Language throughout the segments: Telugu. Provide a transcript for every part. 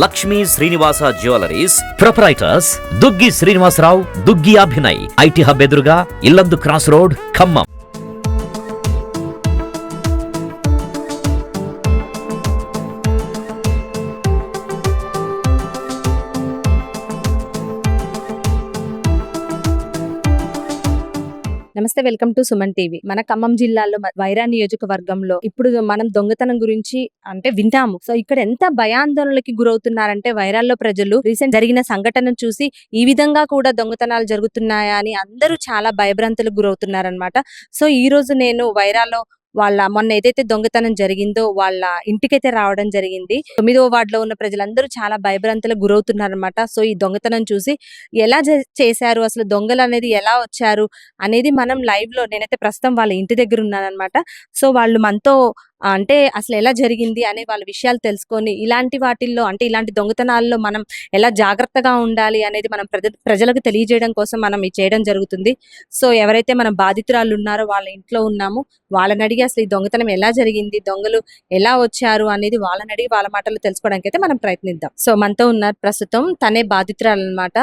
Lakshmi Srinivasa jewelleries proprietors Duggi Srinivasarao, Duggi Abhinay, IT hub ఎదురుగా ఇల్లందు క్రాస్ రోడ్, ఖమ్మం. నమస్తే, వెల్కమ్ టు సుమన్ టీవీ. మన ఖమ్మం జిల్లాలో వైరా నియోజకవర్గంలో ఇప్పుడు మనం దొంగతనం గురించి అంటే వింటాము. సో ఇక్కడ ఎంత భయాందోళనలకి గురవుతున్నారంటే వైరాల్లో ప్రజలు రీసెంట్ జరిగిన సంఘటన చూసి ఈ విధంగా కూడా దొంగతనాలు జరుగుతున్నాయా అని అందరూ చాలా భయభ్రాంతులకు గురవుతున్నారనమాట. సో ఈ రోజు నేను వైరాలో మొన్న ఏదైతే దొంగతనం జరిగిందో వాళ్ళ ఇంటికైతే రావడం జరిగింది. 9వ వార్డులో ఉన్న ప్రజలందరూ చాలా భయభ్రాంతులకు గురవుతున్నారనమాట. సో ఈ దొంగతనం చూసి ఎలా చేశారు, అసలు దొంగలు అనేది ఎలా వచ్చారు అనేది మనం లైవ్ లో నేనైతే ప్రస్తుతం వాళ్ళ ఇంటి దగ్గర ఉన్నానమాట. సో వాళ్ళు మనతో అంటే అసలు ఎలా జరిగింది అనే వాళ్ళ విషయాలు తెలుసుకొని ఇలాంటి వాటిల్లో అంటే ఇలాంటి దొంగతనాల్లో మనం ఎలా జాగ్రత్తగా ఉండాలి అనేది మనం ప్రజలకు తెలియజేయడం కోసం మనం ఇది చేయడం జరుగుతుంది. సో ఎవరైతే మన బాధితురాలు ఉన్నారో వాళ్ళ ఇంట్లో ఉన్నాము, వాళ్ళని అడిగి అసలు ఈ దొంగతనం ఎలా జరిగింది, దొంగలు ఎలా వచ్చారు అనేది వాళ్ళని అడిగి వాళ్ళ మాటలు తెలుసుకోవడానికి అయితే మనం ప్రయత్నిద్దాం. సో మనతో ఉన్నారు ప్రస్తుతం తనే బాధితురాలు అనమాట.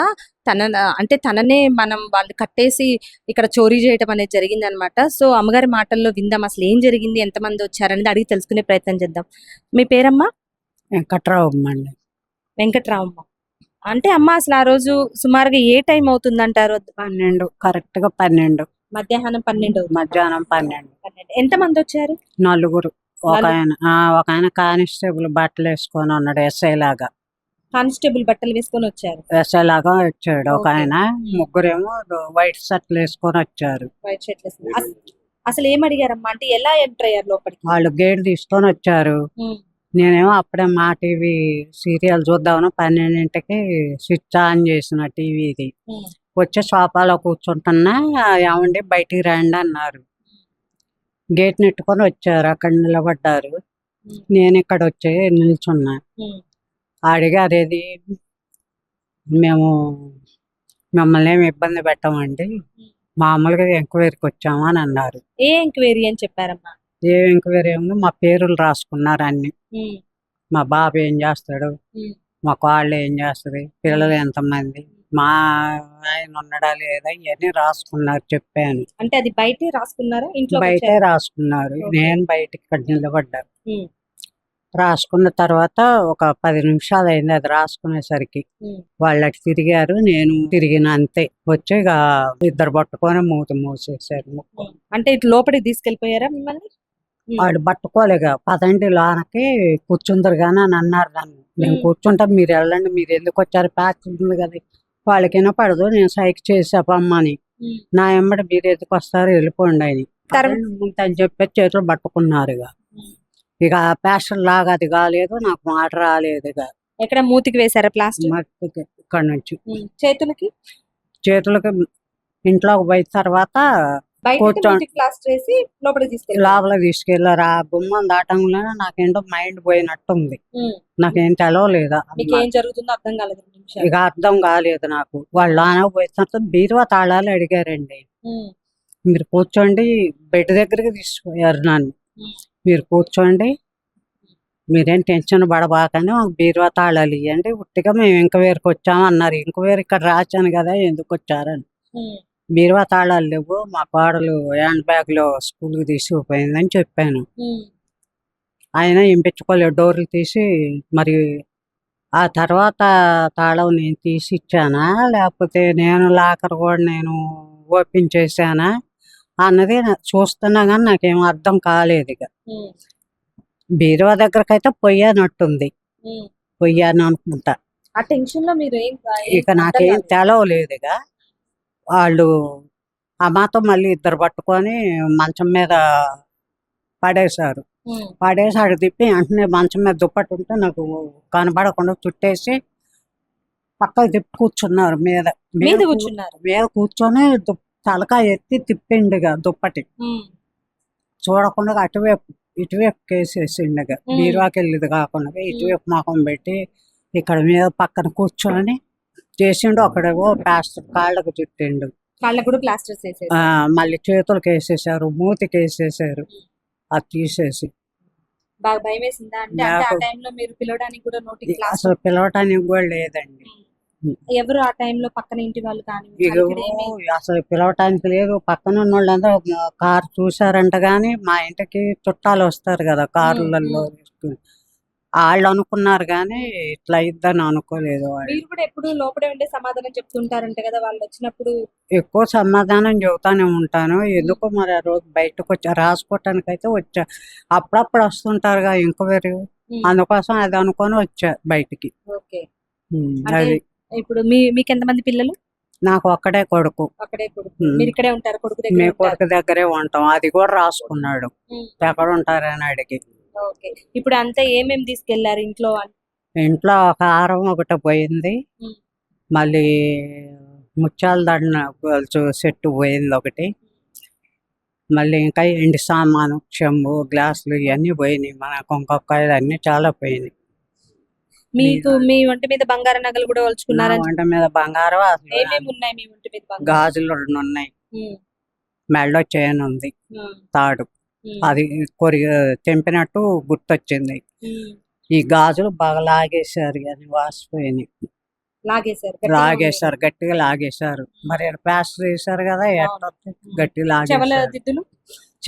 తననే మనం వాళ్ళు కట్టేసి ఇక్కడ చోరీ చేయడం అనేది జరిగింది అనమాట. సో అమ్మగారి మాటల్లో విందాం, అసలు ఏం జరిగింది, ఎంతమంది వచ్చారనేది అడిగి తెలుసుకునే ప్రయత్నం చేద్దాం. మీ పేరమ్మా? వెంకట్రావమ్మ అండి. వెంకట్రావమ్మ అంటే అమ్మ అసలు ఆ రోజు సుమారుగా ఏ టైం అవుతుంది అంటారు? 12, కరెక్ట్ గా 12, మధ్యాహ్నం 12. మధ్యాహ్నం 12. ఎంతమంది వచ్చారు? 4. ఒక ఆయన కానిస్టేబుల్ బట్టలు వేసుకొని ఉన్నాడు, ఎస్ఐ లాగా. కానిస్టేబుల్ బట్టలు వేసుకొని వచ్చారు, ఎస్ఐ లాగా వచ్చాడు ఒక ఆయన. ముగ్గురేమో వైట్ షర్ట్లు వేసుకొని వచ్చారు. వైట్ షర్ట్ వేసుకొని. అసలు ఏం అడిగారమ్మా అంటే ఎలా ఎంటర్ అయ్యారు లోపలికి? వాళ్ళు గేట్ తీసుకొని వచ్చారు. నేనేమో అప్పుడే మా టీవీ సీరియల్ చూద్దామని 12ంటికి స్విచ్ ఆన్ చేసిన టీవీది. వచ్చే సోఫాలో కూర్చుంటున్నా, ఏమండి బయటికి రండి అన్నారు. గేట్ నెట్టుకొని వచ్చారు, అక్కడ నిలబడ్డారు. నేను ఇక్కడ వచ్చి నిల్చున్నా. అడిగారు, ఏది మేము మిమ్మల్ని ఏమి ఇబ్బంది పెట్టమండి, మామూలుగా ఎంక్వైరీకి వచ్చాము అని అన్నారు. ఏ ఎంక్వైరీ అని చెప్పారమ్మా? ఏ ఎంక్వైరీ ఏమో మా పేర్లు రాసుకున్నారు అన్ని. మా బాబు ఏం చేస్తాడు, మా కాళ్ళు ఏం చేస్తుంది, పిల్లలు ఎంతమంది, మా ఆయన ఉన్నాడా లేదా, ఇవన్నీ రాసుకున్నారు. చెప్పాను. అంటే అది బయటే రాసుకున్నారా, ఇంట్లో? బయటే రాసుకున్నారు. నేను బయటకి ఇక్కడ నిలబడ్డా. రాసుకున్న తర్వాత ఒక 10 నిమిషాలు అయింది అది రాసుకునేసరికి. వాళ్ళకి తిరిగారు, నేను తిరిగిన అంతే. వచ్చి ఇక ఇద్దరు పట్టుకొని మూతి మూసేసారు. అంటే ఇటు లోపలికి తీసుకెళ్లిపోయారా మిమ్మల్ని? వాళ్ళు పట్టుకోలేక పదండి లోనకి కూర్చుందరు కానీ అని అన్నారు నన్ను. నేను కూర్చుంటా, మీరు వెళ్ళండి, మీరు ఎందుకు వచ్చారు, ప్యాక్ ఉంది కదా. వాళ్ళకి వినపడదు, నేను సైక్ చేసాపమ్మని. నా ఎమ్మడి మీరు ఎందుకు వస్తారు, వెళ్ళిపోండి అని అని చెప్పి చేతులు పట్టుకున్నారు. ఇక ప్యాషన్ లాగా అది కాలేదు, నాకు మాట రాలేదు. ఇక ఎక్కడ మూతికి వేసారా ప్లాస్టిక్? ఇక్కడ నుంచి చేతులకి ఇంట్లోకి పోయిన తర్వాత లోపలికి తీసుకెళ్లారు. ఆ గుమ్మం దాటంలోనే నాకేంటో మైండ్ పోయినట్టుంది. నాకేం తెలవలేదు, ఇక అర్థం కాలేదు నాకు. వాళ్ళు లోన పోయిన తర్వాత బీరువా తాళాలు అడిగారండి. మీరు కూర్చోండి, బెడ్ దగ్గరికి తీసుకుపోయారు నన్ను. మీరు కూర్చోండి, మీరేం టెన్షన్ పడబాకండి, మాకు బీరువా తాళాలు ఇవ్వండి, ఉట్టిగా మేము ఎంక్వైరీకి వచ్చాము అన్నారు. ఎంక్వైరీ ఇక్కడ రాశాను కదా, ఎందుకు వచ్చారని. బీరువా తాళాలు లేవు, మా కోడలు హ్యాండ్ బ్యాగ్ లో స్కూల్కి తీసుకుపోయిందని చెప్పాను. ఆయన ఇంపించుకోలేదు, డోర్లు తీసి. మరి ఆ తర్వాత తాళం నేను తీసి ఇచ్చానా, లేకపోతే నేను లాకర్ కూడా నేను ఓపెన్ చేశానా అన్నది చూస్తున్నా కానీ నాకేం అర్థం కాలేదు. ఇక బీరువా దగ్గరకు అయితే పోయానట్టుంది, పోయాను అనుకుంటా. ఆ టెన్షన్ లో మీరు ఇక నాకేం తెలవలేదు. ఇక వాళ్ళు అమ్మాతో మళ్ళీ ఇద్దరు పట్టుకొని మంచం మీద పడేశారు. పడేసి అక్కడ తిప్పి వెంటనే మంచం మీద దుప్పటి ఉంటే నాకు కనబడకుండా చుట్టేసి పక్కకు తిప్పి కూర్చున్నారు. మీద కూర్చొని తలకాయ ఎత్తి తిప్పిండుగా దుప్పటి. చూడకుండా అటువైపు ఇటువైపు కేసేసిండుగా, బీరువాకి వెళ్ళేది కాకుండా ఇటువైపు ముఖం పెట్టి ఇక్కడ మీద పక్కన కూర్చొని చేసిండు. అక్కడేవో ప్లాస్టర్ కాళ్ళకు చుట్టిండు, మళ్ళీ చేతులకు వేసేసారు, మూతికి వేసేసారు. అది తీసేసి బాగా భయం వేసిందా? అంటే ఆ నాకు టైంలో మీరు పిలవడానికి కూడా నోటికి క్లాస్ అసలు పిలవటానికి కూడా లేదండి. ఎవరు ఆ టైంలో పక్కన ఇంటి వాళ్ళు కానీ ఇక అసలు పిలవటానికి లేదు. పక్కన ఉన్న వాళ్ళందరూ కారు చూసారంట గాని మా ఇంటికి చుట్టాలు వస్తారు కదా కారులలో వేసుకుని. వాళ్ళు అనుకున్నారు గాని ఇట్లా ఇద్దని అనుకోలేదు వాళ్ళు. మీరు కూడా ఎప్పుడు లోపలే ఉండే సమాధానం చెప్తుంటారంట కదా వాళ్ళు వచ్చినప్పుడు? ఎక్కువ సమాధానం చెబుతానే ఉంటాను. ఎందుకో మరి ఆ రోజు బయటకు వచ్చా రాసుకోవటానికి అయితే వచ్చా. అప్పుడప్పుడు వస్తుంటారుగా ఎంక్వైరీ, అందుకోసం అది అనుకొని వచ్చా బయటికి. ఓకే. అది అంటే ఇప్పుడు మీకు ఎంతమంది పిల్లలు? నాకు ఒక్కడే కొడుకు. అక్కడే కొడుకు. మీరు ఇక్కడే ఉంటారు? కొడుకు దగ్గర మీ ఉంటారు? కొడుకు దగ్గరే ఉంటాం. అది కూడా రాసుకున్నాడు ఎక్కడ ఉంటారని అడిగి. ఓకే. ఇప్పుడు అంతా ఏమేమి తీసుకెళ్లారు ఇంట్లో? ఇంట్లో ఒక హారం ఒకటి పోయింది, మళ్ళీ ముత్యాల దండ గొలుసు సెట్టు పోయింది ఒకటి, మళ్ళీ ఇంకా ఎండి సామాను చెంబు గ్లాసులు ఇవన్నీ పోయినాయి. మన కుంకొక్కాయలు అన్ని చాలా పోయినాయి. మీకు మీ ఒంటి మీద బంగారు నగలు కూడా నా వలుచుకున్నారా? వంట మీద బంగారం అసలు ఏమేమి ఉన్నాయి మీ ఒంటి మీద బంగారు? గాజులు 2 ఉన్నాయి, మెడలో చైన్ ఉంది, ఉమ్, తాడు ఉమ్, అది తెంపినట్టు గుర్తొచ్చింది. ఉమ్. ఈ గాజులు బాగా లాగేశారు, అది వాసిపోయినాయి. లాగేశారు? లాగేశారు, గట్టిగా లాగేశారు. మరి ప్లాస్టర్ వేశారు కదా, ఎట్లా గట్టిగా చెవల లాగేశారు. దిద్దులు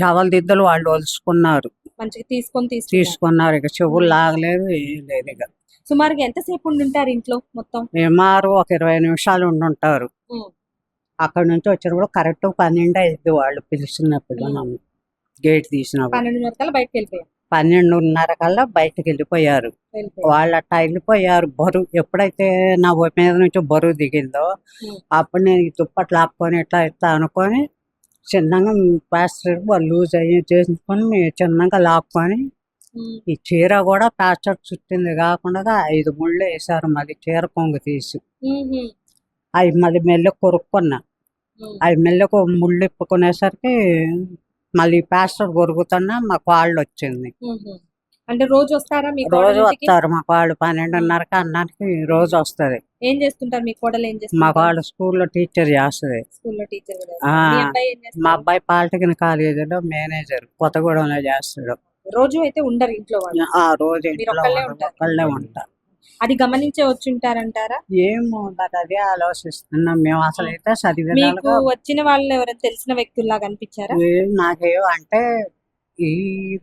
చవల దిద్దలు వాళ్ళు వలుచుకున్నారు, మంచిగా తీసుకున్నారు. తీసుకున్నారు. ఇక చెవులు లాగలేదు, ఏం లేదు. ఇక సుమారుగా ఎంతసేపు ఉండి ఉంటారు ఇంట్లో మొత్తం? ఏమారు ఒక 20 నిమిషాలు ఉండుంటారు. అక్కడ నుంచి వచ్చినప్పుడు కరెక్ట్ 12 అయింది వాళ్ళు పిలిచినప్పుడు, నన్ను గేట్ తీసినప్పుడు 12:30 కల్లా బయటకు వెళ్ళిపోయారు. 12:30 కల్లా బయటకు వెళ్ళిపోయారు. వాళ్ళు అట్టా వెళ్ళిపోయారు. బరువు ఎప్పుడైతే నా మీద నుంచి బరువు దిగిందో అప్పుడు నేను ఈ దుప్పట్లు లాక్కొని ఇట్లా ఇట్లా అనుకొని చిన్నగా ప్లాస్టర్ లూజ్ అయ్యి చేసుకొని చిన్నగా లాక్కొని, ఈ చీర కూడా ప్లాస్టర్ చుట్టింది కాకుండా 5 ముళ్ళు వేసారు. మళ్ళీ చీర కొంగు తీసి అవి మళ్ళీ మెల్లె కొరుక్కున్నా. అవి మెల్లెకు ముళ్ళు ఇప్పుకునేసరికి మళ్ళీ ప్లాస్టర్ కొరుకుతున్నా మా కాళ్ళు వచ్చింది. అంటే రోజు వస్తారా? మీ రోజు వస్తారు మా వాళ్ళు 12:30కి అన్నానికి రోజు వస్తుంది. ఏం చేస్తుంటారు? మీ కోడలు ఏం చేస్తారు? మా వాళ్ళు స్కూల్లో టీచర్ చేస్తుంది. స్కూల్లో టీచర్. మా అబ్బాయి పాలిటెక్నిక్ కాలేజీలో మేనేజర్ కొత్తగూడెంలో చేస్తాడు. రోజు అయితే ఉండరు ఇంట్లో వాళ్ళు? ఆ రోజు ఒక్కళ్ళే ఉంటారు. అది గమనించే వచ్చి ఉంటారంటారా? ఏమో నాకు అదే ఆలోచిస్తున్నాం మేము. అసలు అయితే మీకు చదివేదాలుగా వచ్చిన వాళ్ళు ఎవరైనా తెలిసిన వ్యక్తుల్లా కనిపించారా? నాకేమో అంటే ఈ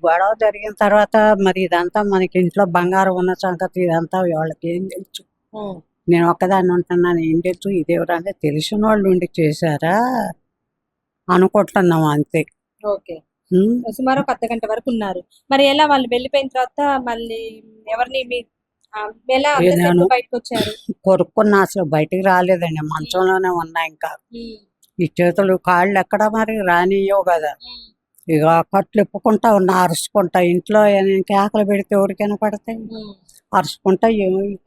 గొడవ జరిగిన తర్వాత మరి ఇదంతా మనకి ఇంట్లో బంగారం ఉన్న సంగతి ఇదంతా వాళ్ళకి ఏం తెలుసు? నేను ఒక్కదాన్ని ఉంటున్నాను, ఏం తెలుసు? ఇదేవరంటే తెలిసిన వాళ్ళు ఉండి చేశారా అనుకుంటున్నాం అంతే. ఓకే. సుమారు 1 అర్ధగంట వరకు ఉన్నారు. మరి ఎలా వాళ్ళు వెళ్ళిపోయిన తర్వాత మళ్ళీ ఎవరిని ఎలా బయటకు వచ్చారు? కొరుక్కున్నా, అసలు బయటికి రాలేదండి, మంచంలోనే ఉన్నా. ఇంకా ఈ చేతులు కాళ్ళు ఎక్కడ మరి రానియో కదా. ఇక కట్లు ఇప్పుకుంటా ఉన్నా, అరుచుకుంటా. ఇంట్లో కేకలు పెడితే ఎవరికైనా పడతాయి, అరుచుకుంటా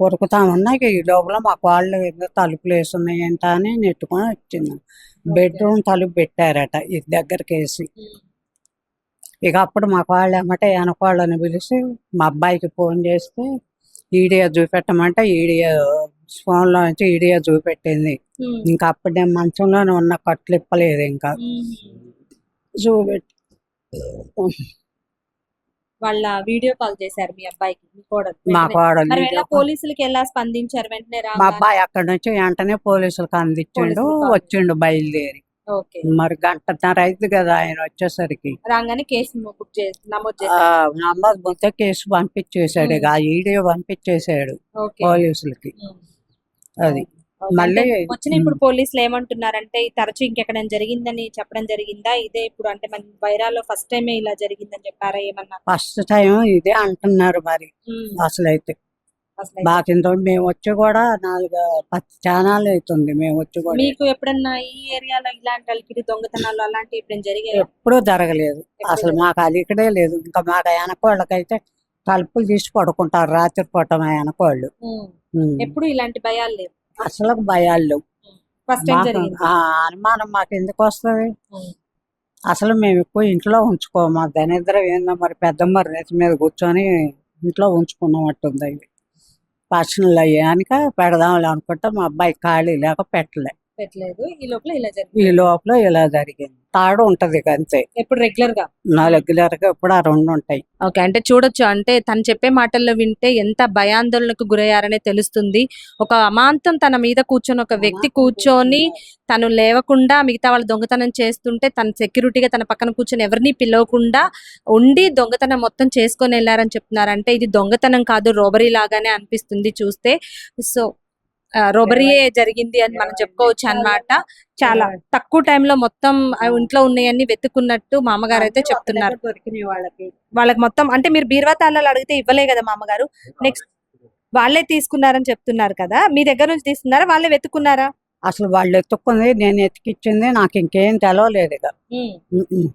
కొరుకుతా ఉన్నా. ఇక ఈ లోపల మా వాళ్ళు తలుపులు వేసున్నాయి ఏంట అని నెట్టుకొని వచ్చింది. బెడ్రూమ్ తలుపు పెట్టారట ఇది దగ్గరికి వేసి. ఇక అప్పుడు మా వాళ్ళు ఏమంటే వెనకాళ్ళని పిలిచి మా అబ్బాయికి ఫోన్ చేస్తే ఈడియో చూపెట్టమంటే ఫోన్లో నుంచి ఈడియో చూపెట్టింది. ఇంకా అప్పుడు నేను మంచంలోనే ఉన్న, కట్లు ఇప్పలేదు. ఇంకా చూపెట్టి వాళ్ళ వీడియో కాల్ చేశారు మీ అబ్బాయికి, మా కోడలు. పోలీసులకి ఎలా స్పందించారు వెంటనే? మా అబ్బాయి అక్కడ నుంచి వెంటనే పోలీసులకు అందించిండు, వచ్చిండు బయలుదేరి. మరి 1:30 అయింది కదా ఆయన వచ్చేసరికి. రాగానే కేసు నమోదు నమ్మకపోతే కేసు పంపించేశాడు. ఇక ఆ వీడియో పంపించేశాడు పోలీసులకి. అది మళ్ళీ వచ్చిన ఇప్పుడు పోలీసులు ఏమంటున్నారంటే తరచు ఇంకెక్కడైనా జరిగిందని చెప్పడం జరిగిందా? ఇదే ఇప్పుడు అంటే మన వైరాలో ఫస్ట్ టైమే ఇలా జరిగిందని చెప్పారా? ఏమన్నా ఫస్ట్ టైం ఇదే అంటున్నారు మరి. అసలైతే బాకింతో మేము వచ్చి కూడా 4-10 ఛానల్ అవుతుంది మేము వచ్చి కూడా. మీకు ఎప్పుడన్నా ఈ ఏరియాలో ఇలాంటి అలికిడి దొంగతనాలు అలాంటివి ఎప్పుడైనా జరిగాయి? ఎప్పుడూ జరగలేదు అసలు. మాకు అలికిడే లేదు. ఇంకా మాకు వెనకోళ్ళకైతే తలుపులు తీసి పడుకుంటారు రాత్రి పూట మా వెనకోళ్ళు. ఎప్పుడు ఇలాంటి భయాలు లేవు? అసలు భయాలు లేవు. అనుమానం మాకు ఎందుకు వస్తుంది? అసలు మేము ఎక్కువ ఇంట్లో ఉంచుకోము. దరిద్రం ఏందో మరి, పెద్దమ్మ రేతి మీద కూర్చొని ఇంట్లో ఉంచుకున్నట్టుంది. అవి పర్సనల్ అయ్యాక పెడదాంలే అనుకుంటే మా అబ్బాయి ఖాళీ లేక పెట్టలే. పెట్టలేదు ఈ లోపల ఇలా ఈ జరిగింది. లోపల ఇలా జరిగింది. తాడు ఉంటది ఇక అంతే. ఎప్పుడు రెగ్యులర్ గా నా రెగ్యులర్ గా ఎప్పుడు ఆ 2 ఉంటాయి. ఓకే. అంటే చూడొచ్చు, అంటే తను చెప్పే మాటల్లో వింటే ఎంత భయాందోళనకు గురయ్యారనే తెలుస్తుంది. ఒక అమాంతం తన మీద కూర్చొని ఒక వ్యక్తి కూర్చొని తను లేవకుండా మిగతా వాళ్ళు దొంగతనం చేస్తుంటే తను సెక్యూరిటీగా తన పక్కన కూర్చొని ఎవరిని పిలవకుండా ఉండి దొంగతనం మొత్తం చేసుకొని వెళ్ళారని చెప్తున్నారు. అంటే ఇది దొంగతనం కాదు, రోబరీ లాగానే అనిపిస్తుంది చూస్తే. సో రోబరీయే జరిగింది అని మనం చెప్పుకోవచ్చు అన్నమాట. చాలా తక్కువ టైంలో మొత్తం ఆ ఇంట్లో ఉన్నాయన్ని వెతుకున్నట్టు మామగారు అయితే చెప్తున్నారు. దొరికినాయి వాళ్ళకి. వాళ్ళకి మొత్తం అంటే మీరు బీరువా తాళాలు అడిగితే ఇవ్వలే కదా మామగారు. నెక్స్ట్ వాళ్ళే తీసుకున్నారని చెప్తున్నారు కదా, మీ దగ్గర నుంచి తీసుకున్నారా వాళ్ళే వెతుకున్నారా? అసలు వాళ్ళు ఎత్తుక్కుంది, నేను ఎత్తికిచ్చింది, నాకు ఇంకేం తెలవలేదు ఇక. ఉమ్మ్.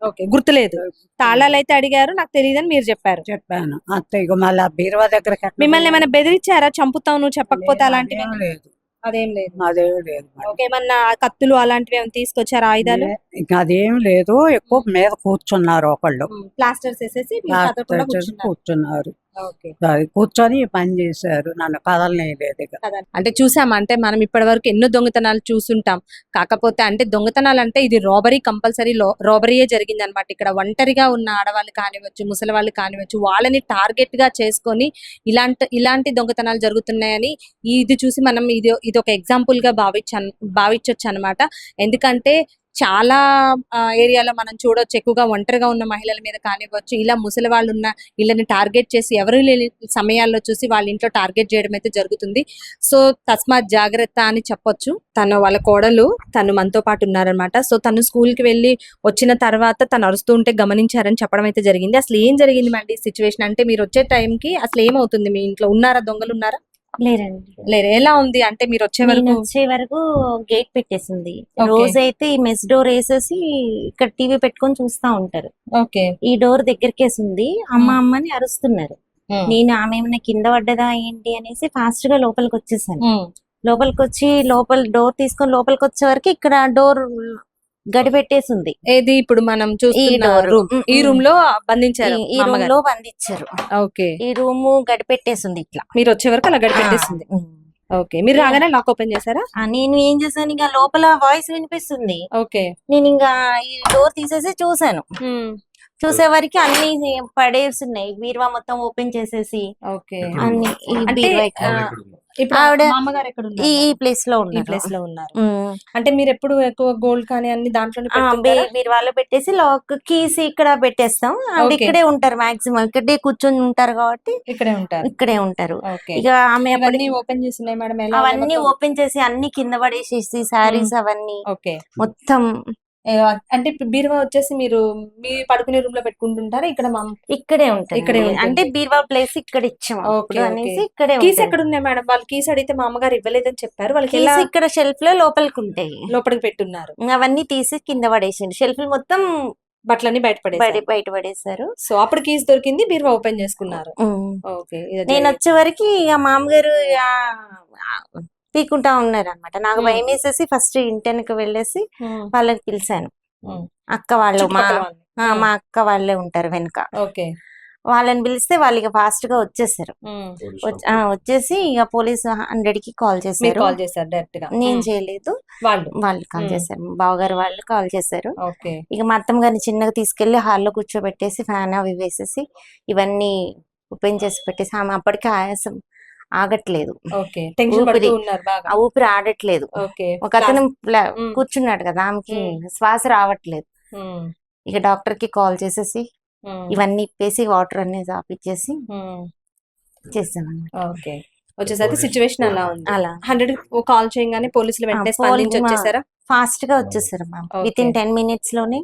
ఓకే, గుర్తులేదు. తాళాలు అయితే అడిగారు, నాకు తెలియదని మీరు చెప్పారు. చెప్పాను అంతే. ఇక మళ్ళీ ఆ బీరువా దగ్గరకి ఎట్లా మిమ్మల్ని ఏమైనా బెదిరించారా, చంపుతావు నువ్వు చెప్పకపోతే అలాంటివి? అదేం లేదు. అదేం లేదు. అదేం లేదు మరి. ఓకే, ఏమన్నా కత్తులు అలాంటివి ఏమైనా తీసుకొచ్చారా, ఆయుధాలు? ఇంకా అదేం లేదు. ఎక్కువ మీద కూర్చున్నారు ఒకళ్ళు. ప్లాస్టర్స్ వేసేసి మీరు కదలకుండా కూర్చున్నారు. కూర్చున్నారు. ఓకే. అది కూర్చొని ఈ పని చేశారు. నన్ను కదలనేయలేదు ఇక. కదా. అంటే చూసాం, అంటే మనం ఇప్పటి వరకు ఎన్నో దొంగతనాలు చూసుంటాం. కాకపోతే అంటే దొంగతనాలు అంటే ఇది రాబరీ, కంపల్సరీ రాబరీయే జరిగింది అనమాట. ఇక్కడ ఒంటరిగా ఉన్న ఆడవాళ్ళు కానివచ్చు, ముసలి వాళ్ళు కానివచ్చు, వాళ్ళని టార్గెట్ గా చేసుకొని ఇలాంటి దొంగతనాలు జరుగుతున్నాయని ఇది చూసి మనం ఇది ఒక ఎగ్జాంపుల్ గా భావించొచ్చు అనమాట. ఎందుకంటే చాలా ఏరియాలో మనం చూడొచ్చు, ఎక్కువగా ఒంటరిగా ఉన్న మహిళల మీద కానివ్వచ్చు, ఇలా ముసలి వాళ్ళు ఉన్న ఇళ్ళని టార్గెట్ చేసి ఎవరు లేని సమయాల్లో చూసి వాళ్ళ ఇంట్లో టార్గెట్ చేయడం అయితే జరుగుతుంది. సో తస్మాత్ జాగ్రత్త అని చెప్పొచ్చు. వాళ్ళ కోడలు తను మనతో పాటు ఉన్నారనమాట. సో తను స్కూల్ కి వెళ్ళి వచ్చిన తర్వాత తను అరుస్తూ ఉంటే గమనించారని చెప్పడం అయితే జరిగింది. అసలు ఏం జరిగింది మళ్ళీ సిచ్యువేషన్ అంటే, మీరు వచ్చే టైంకి అసలు ఏమవుతుంది, మీ ఇంట్లో ఉన్నారా, దొంగలు ఉన్నారా? లేరండి. లేరు. ఎలా ఉంది అంటే మీరు వచ్చే నేను వరకు? వచ్చే వరకు గేట్ పెట్టేసింది. Okay. రోజైతే ఈ మెస్ డోర్ వేసేసి ఇక్కడ టీవీ పెట్టుకొని చూస్తా ఉంటారు. ఓకే. ఈ డోర్ దగ్గరకేసింది. అమ్మని అరుస్తున్నారు. నేను ఆమె ఏమైనా కింద పడ్డదా ఏంటి అనేసి ఫాస్ట్ గా లోపలికి వచ్చేసాను. లోపలికి వచ్చి డోర్ తీసుకొని లోపలికి వచ్చే వరకు ఇక్కడ డోర్ గడి పెట్టేసింది. ఏది ఇప్పుడు మనం చూస్తున్న door. రూమ్? ఈ రూమ్ లో బంధించారు ఈ రూమ్ లో బంధించారు. ఓకే. ఈ రూమ్ గడి పెట్టేసింది ఇట్లా. మీరు వచ్చే వరకు అలా గడిపెట్టేసింది. ఓకే. మీరు రాగానే లాక్ ఓపెన్ చేశారా? నేను ఏం చేశాను, ఇంకా లోపల వాయిస్ వినిపిస్తుంది. ఓకే. నేను ఇంకా ఈ డోర్ తీసేసి చూసాను. చూసే వరకు అన్ని పడేస్తున్నాయి. బీరువా మొత్తం ఓపెన్ చేసేసి ఓకే. అన్ని ఈ అంటే బీరువా ఇక్కడ. ఇప్పుడు ఆవిడ మామగారు ఎక్కడ ఈ ఉన్నారు? ప్లేస్ లో ఈ ఉన్నారు. ప్లేస్ లో ఉన్నారు. అంటే మీరు ఎప్పుడు ఎక్కువ గోల్డ్ కానీ అన్ని దాంట్లోనే బీరువాలో పెట్టేసి లాక్ కీస్ ఇక్కడ పెట్టేస్తాం. ఆవిడ Okay. ఇక్కడే ఉంటారు. మాక్సిమం ఇక్కడే కూర్చొని ఉంటారు కాబట్టి ఇక్కడే ఉంటారు. ఇక్కడే ఉంటారు. ఓకే. ఇక ఆమె అవన్నీ ఓపెన్ చేస్తున్నాయి మేడం? ఎలా అవన్నీ ఓపెన్ చేసి అన్ని కింద పడేసేసి శారీస్ అవన్నీ ఓకే. మొత్తం అంటే ఇప్పుడు బీరువా వచ్చేసి మీరు మీ పడుకునే రూమ్ లో పెట్టుకుంటుంటారా? ఇక్కడ ఇక్కడే ఉంటాయి. ఇక్కడే ఉంటుంది. అంటే బీరువా ప్లేస్ ఇక్కడ ఇచ్చాము ఓకే, అనేసి ఇక్కడే కీస్ ఉంటాయి. ఎక్కడ ఉన్నాయి మేడం? వాళ్ళు కీస్ అడిగితే మా అమ్మగారు ఇవ్వలేదని చెప్పారు. వాళ్ళకి Keys ఎలా ఇక్కడ షెల్ఫ్ లో లోపలికి ఉంటాయి. లోపలికి పెట్టున్నారు? అవన్నీ తీసి కింద పడేసిండు. షెల్ఫ్ మొత్తం బట్టలన్నీ బయట బయట పడేసారు. సో అప్పుడు కీస్ దొరికింది, బీరువా ఓపెన్ చేసుకున్నారు. ఓకే. నేను వచ్చే వరకు ఇక మామగారు పీకుంటా ఉన్నారు అనమాట. నాకు భయం వేసేసి ఫస్ట్ ఇంటికి వెళ్ళేసి వాళ్ళని పిలిచాను. అక్క వాళ్ళు మా అక్క వాళ్ళే ఉంటారు వెనుక. ఓకే. వాళ్ళని పిలిస్తే వాళ్ళు ఇక ఫాస్ట్ గా వచ్చేసారు. వచ్చేసి ఇక పోలీస్ 100 కి కాల్ చేశారు. కాల్ చేశారు డైరెక్ట్ గా? నేను చేయలేదు, వాళ్ళు కాల్ చేశారు. బావగారు వాళ్ళు కాల్ చేశారు. ఓకే. ఇక మా అత్తమ్మ గారిని చిన్నగా తీసుకెళ్లి హాల్లో కూర్చోబెట్టేసి ఫ్యాన్ అవి వేసేసి ఇవన్నీ ఓపెన్ చేసి పెట్టేసి ఆమె అప్పటికే ఆయాసం ఆగట్లేదు. ఓకే. టెన్షన్ పడుతూ ఉన్నారు బాగా. ఆ ఊపిరి ఆడట్లేదు. ఓకే. ఒక అతను కూర్చున్నాడు కదా, ఆమెకి శ్వాస రావట్లేదు. ఇక డాక్టర్ కి కాల్ చేసేసి ఇవన్నీ ఇప్పేసి వాటర్ అన్ని ఆపిచ్చేసి చేసామన్నమాట. ఓకే. వచ్చేసరికి సిచ్యువేషన్ అలా ఉంది. అలా 100 కాల్ చేయగానే పోలీసులు వెంటనే స్పందించి వచ్చేసారా? ఫాస్ట్ గా వచ్చేసారు మ్యామ్. విత్ ఇన్ 10 minutes లోనే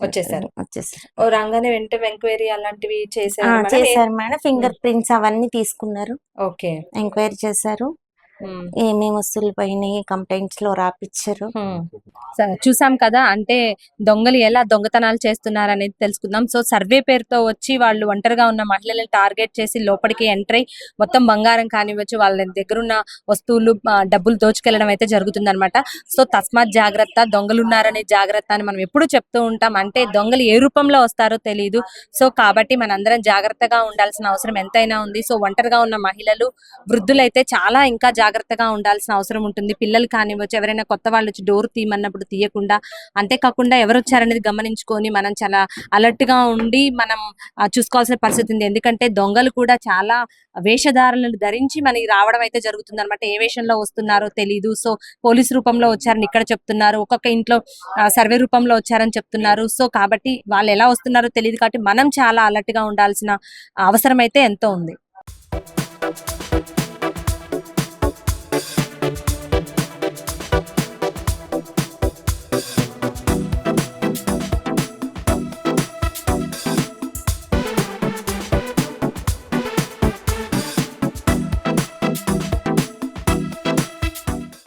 వచ్చేసారు. వచ్చేసారు. రాగానే వెంటనే ఎంక్వైరీ అలాంటివి చేశారు మేడం. ఫింగర్ ప్రింట్స్ అవన్నీ తీసుకున్నారు. ఓకే. ఎంక్వైరీ చేశారు. ఏమేమి వస్తువులు పోయినాయి కంప్లైంట్స్ లో రాపిచ్చారు. చూసాం కదా, అంటే దొంగలు ఎలా దొంగతనాలు చేస్తున్నారు అనేది తెలుసుకుందాం. సో సర్వే పేరుతో వచ్చి వాళ్ళు ఒంటరిగా ఉన్న మహిళలను టార్గెట్ చేసి లోపలికి ఎంటర్ అయ్యి మొత్తం బంగారం కానివ్వచ్చు, వాళ్ళ దగ్గర ఉన్న వస్తువులు డబ్బులు దోచుకెళ్లడం అయితే జరుగుతుంది అనమాట. సో తస్మాత్ జాగ్రత్త, దొంగలు ఉన్నారనే జాగ్రత్త అని మనం ఎప్పుడు చెప్తూ ఉంటాం. అంటే దొంగలు ఏ రూపంలో వస్తారో తెలియదు. సో కాబట్టి మనందరం జాగ్రత్తగా ఉండాల్సిన అవసరం ఎంతైనా ఉంది. సో ఒంటరిగా ఉన్న మహిళలు, వృద్ధులైతే చాలా ఇంకా జాగ్రత్త జాగ్రత్తగా ఉండాల్సిన అవసరం ఉంటుంది. పిల్లలు కానివ్వచ్చు, ఎవరైనా కొత్త వాళ్ళు వచ్చి డోర్ తీయమన్నప్పుడు తీయకుండా, అంతేకాకుండా ఎవరు వచ్చారనేది గమనించుకొని మనం చాలా అలర్ట్ గా ఉండి మనం చూసుకోవాల్సిన పరిస్థితి ఉంది. ఎందుకంటే దొంగలు కూడా చాలా వేషధారణలు ధరించి మనకి రావడం అయితే జరుగుతుంది అనమాట. ఏ వేషంలో వస్తున్నారో తెలీదు. సో పోలీస్ రూపంలో వచ్చారని ఇక్కడ చెప్తున్నారు, ఒక్కొక్క ఇంట్లో సర్వే రూపంలో వచ్చారని చెప్తున్నారు. సో కాబట్టి వాళ్ళు ఎలా వస్తున్నారో తెలియదు, కాబట్టి మనం చాలా అలర్ట్ గా ఉండాల్సిన అవసరం అయితే ఎంతో ఉంది.